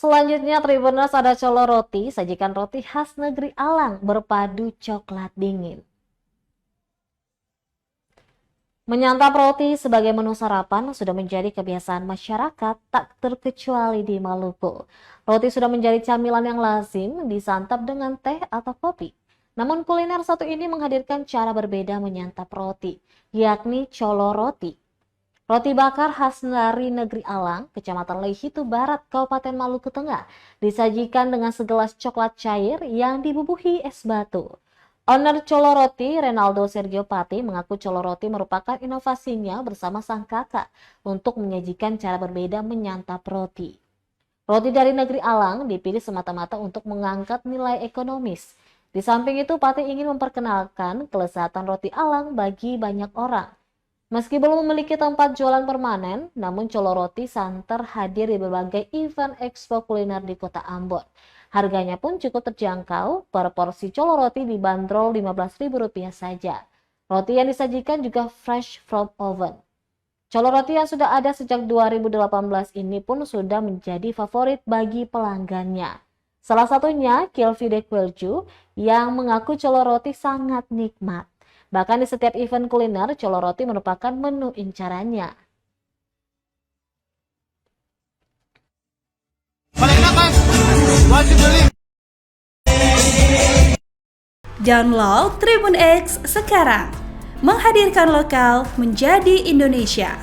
Selanjutnya Tribuners ada colo roti, sajikan roti khas negeri Alang berpadu coklat dingin. Menyantap roti sebagai menu sarapan sudah menjadi kebiasaan masyarakat tak terkecuali di Maluku. Roti sudah menjadi camilan yang lazim disantap dengan teh atau kopi. Namun kuliner satu ini menghadirkan cara berbeda menyantap roti, yakni colo roti. Roti bakar khas dari negeri Alang, Kecamatan Leihitu Barat, Kabupaten Maluku Tengah, disajikan dengan segelas coklat cair yang dibubuhi es batu. Owner Colo Roti, Renaldo Sergio Pati, mengaku Colo Roti merupakan inovasinya bersama sang kakak untuk menyajikan cara berbeda menyantap roti. Roti dari negeri Alang dipilih semata-mata untuk mengangkat nilai ekonomis. Di samping itu, Pati ingin memperkenalkan kelezatan roti Alang bagi banyak orang. Meski belum memiliki tempat jualan permanen, namun Colo Roti santer hadir di berbagai event expo kuliner di kota Ambon. Harganya pun cukup terjangkau, per porsi Colo Roti dibanderol Rp15.000 saja. Roti yang disajikan juga fresh from oven. Colo Roti yang sudah ada sejak 2018 ini pun sudah menjadi favorit bagi pelanggannya. Salah satunya Kilvi Dekwelju yang mengaku Colo Roti sangat nikmat. Bahkan di setiap event kuliner, Colo Roti merupakan menu incarannya. Download Tribun X sekarang, menghadirkan lokal menjadi Indonesia.